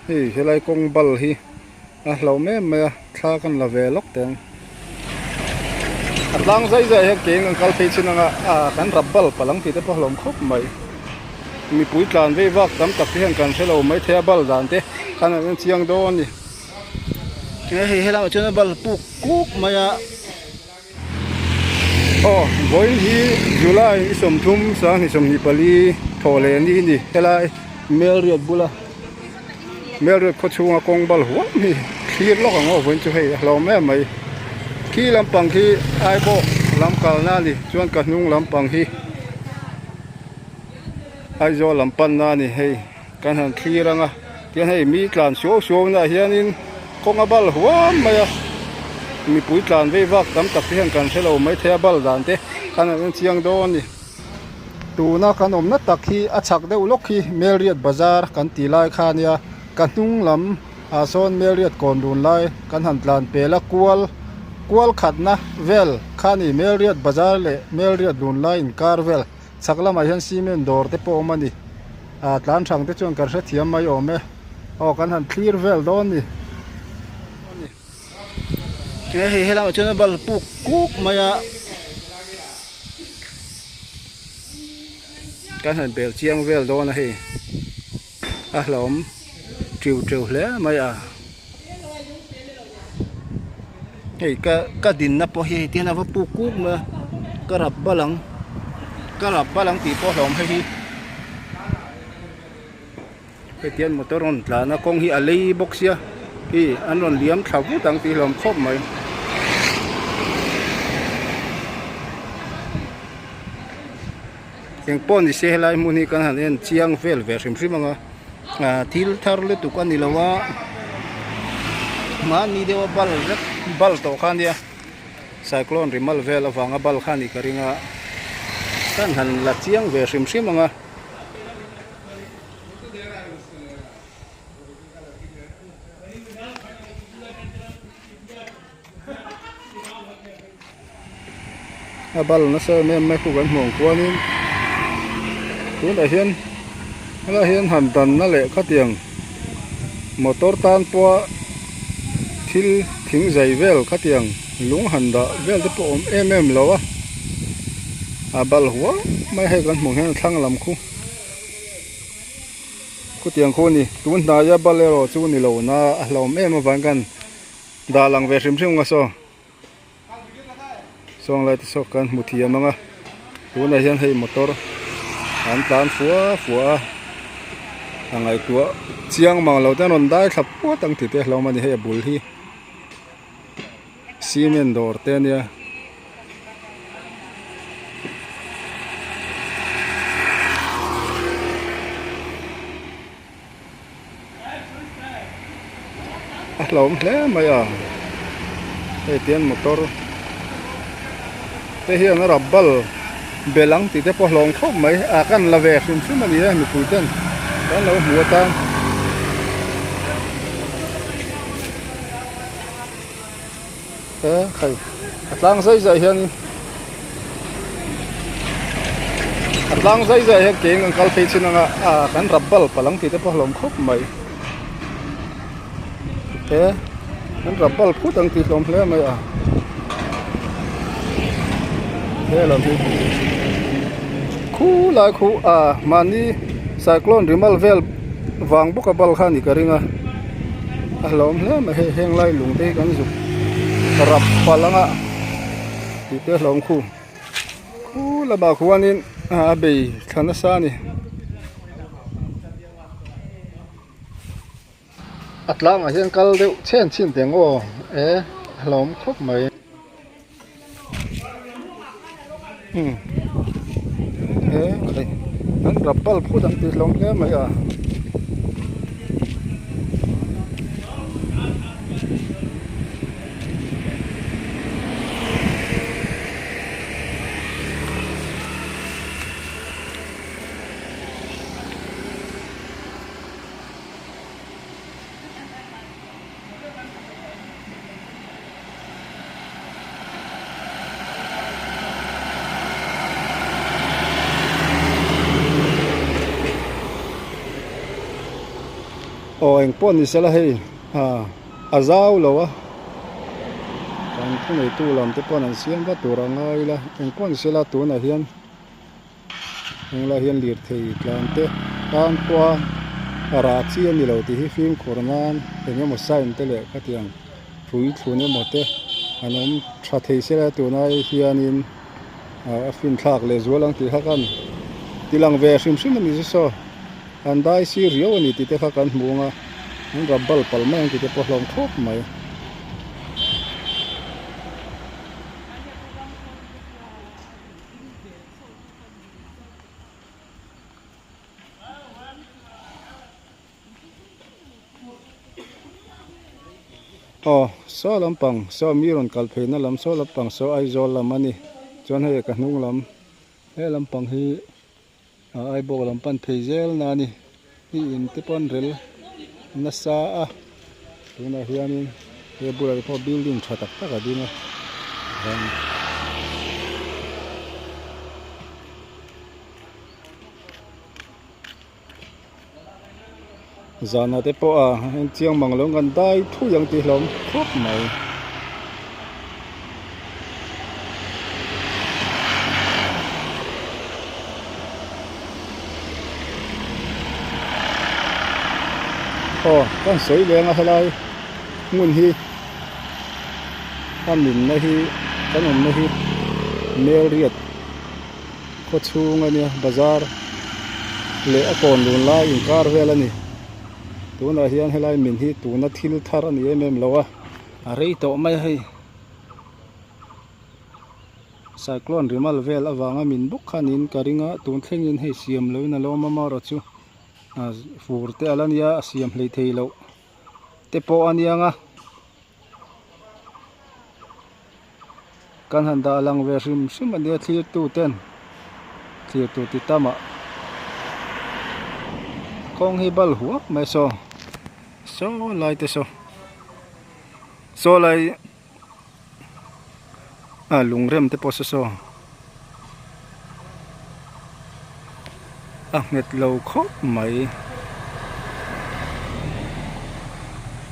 hi helai kong bal hi lo me me thla kan la ve lok teng atlang zai zai he keng ang kal phei chinanga kan rabbal palang ti te pahlom khop mai mi pui tlan ve wak tam tak hian kan thelo mai thea bal dan te kan an chiang do ni he hela chuna bal puk kuk maya boy hi July isom thum sang isom ni pali thole ni helai meriat bula meriat ko chunga kong bal huwa ni clear lok ang wen chu hei lo me mai khi lampang khi ai bo lam kal na ni chuan ka hnung lampang hi ai zo lampan na ni hei kan han clear anga tian hei mi tlan show na hianin kong abal huwa maya mi pui tlan ve wak tam tak hian kan thelo mai thea bal dan te kan an chiang do ni tuna kan omna tak hi a chak deuh lok hi meriat bazar kan ti lai khania kan hnung lam son meriat kon run lai kan han tlan pela kual khatna vel khani meriat bazar le meriat dun lai in karvel chaklama hian cement dor te po mani tlan thang te chuan kar hre thiam mai ome kan han clear vel don ni he hela chuna bal puk kuk maya kan han bel chiang vel do na he hlom triu hle maya hei ka din na po hi tiana va puk kuk ma karap balang ti po hlom hi he tian motor on tla na kong hi alei box ya hi an ron liam thawu tang ti hlom khop mai yang pon ni se helai muni kan han en chiang vel ve rim anga thil thar le tu kan ni lawa ma ni dewa bal to khan dia cyclone rimal vel awanga bal khani karinga kan han la chiang ve rim anga bal na sa me khu kan mong kwanin tu da hian han dan na le khatiang motor tan po thil thing zai vel khatiang lung han da vel te po lawa bal huwa mai he kan mong hen thlang lam khu tiang khu ni tun na ya balero chu ni lo na hlom van kan da lang ve rim nga so song lai te sok kan muthia manga tun na hian hei motor an tlan fuwa angai tua chiang mang lo tan on dai thap pu tang ti te hlom ani hei bul hi cement dor te nia hlom hle maya hei tian motor te hian a rabbal belang ti te po hlong khop mai kan la ve sim ani mi pui ten kan lo hua tan khai atlang zai hian atlang zai he keng ang kal phei chinanga kan rabbal palang ti te po hlom khop mai kan rabbal phut ang ti hlom hle mai thế làm gì khu lại khu mani cyclone rimal vel vàng bốc bal khan ni karinga lom le ma heng lai lung te kan zu rap palanga ti te lom khu la ba khuanin be thana sa ni atlang a hian kal deuh chen chin teng lom khop mai okay an rabbal phut ang ti hlom hle mai o eng pon ni sala hei azau lo kan thu nei tu lam te pon an siam va tur angai la eng pon sela tu na hian eng la hian lir thei tlan te kan kwa ara chi ani lo ti hi film khornan engemaw sign te le ka tiang thui thune mote anom tha thei sela tu nai hianin a fin thak le zualang ti hakan tilang ve hrim hrim ani so an dai si rio ani ti te kha kan hmunga an rabal palmang ti te pohlom khop mai so lampang so miron kalpheina lam so lampang so aizol lam ani chuan hei ka hnung lam he lampang hi ai bok lampan pheizel na ni hi in te pon rel na sa a tuna hianin he burai pho building thatak tak a dinga zana te po a chiang manglong kan dai thu yang ti hlom khop mai kan soi lenga halai ngun hi amin na hi kanom na hi mel riat ko chunga ni bazar le akon lun lai in kar velani tuna hian helai min hi tuna thil thar ani em lowa a rei to mai hei cyclone rimal vel awanga min buk khanin karinga tun thlengin hei siam lo na lo mama ro chu furte alania siam hlei thei lo te po anianga kan handa lang ve hrim hrim ania thlir tu ten thlir tu ti tama kong hi bal huak mai so lai te so lai lungrem te po so net lo khop mai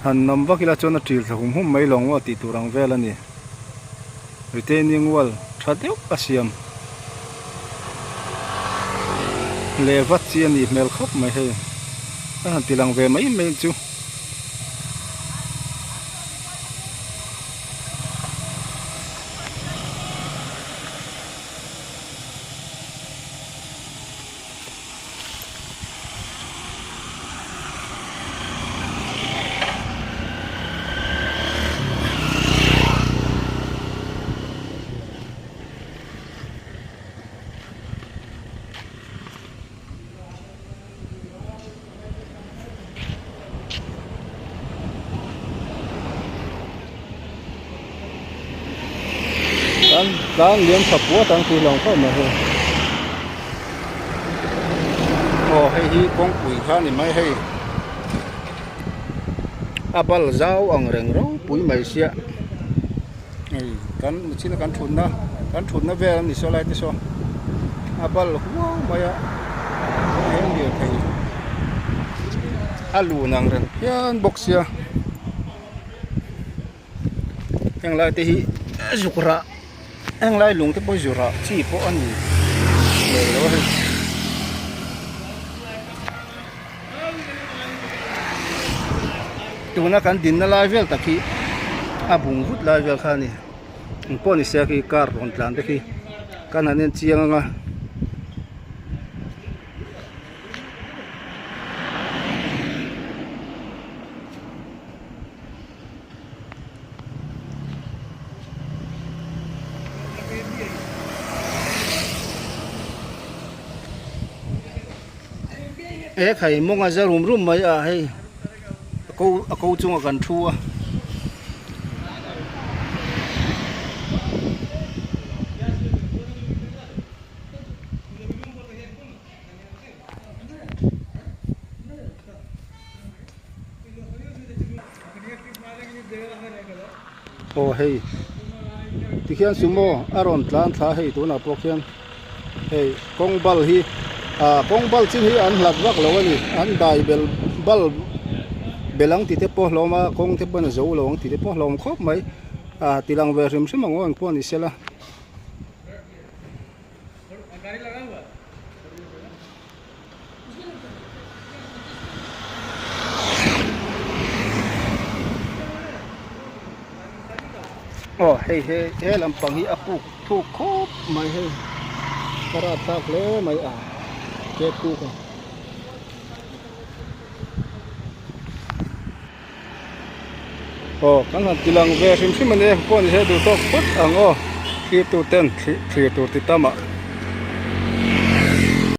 han nam vakila chona tril thum hum mai long wa ti turang vel ani retaining wall thadeu asiam levat chi ani mel khop mai he han tilang ve mai mai chu dan liam sapua tang tu long kho ma he hei hi kong pui kha ni mai hei abal zau ang reng ro pui mai sia kan china kan thun na ve ni so lai te so abal wow maya em dia thei alu nang ren hian boxia yang lai te hi zukra ang lai lung te po zura chi po ani le lo he tuna kan din na lai vel takhi abung vut lai vel khani po ni se ki kar ron tlan te khi kan hanen chiang nga khai monga za rum mai a hei ko chunga kan thua hei tikhian sumo aron tlan thla hei tuna pokhian hei kongbal hi kongbal chin hi an hlak vak lo ani an dai bel bal belang ti te po loma kong te pon zo lawang ti te po lom khop mai tilang ve rim sim angon pon isela oh hey lampang hi apu thu khop mai hey para tak le mai ke tu ko oh kan tilang ve sim sim ne pon he du tok put ango ki tu ten thi tu ti tama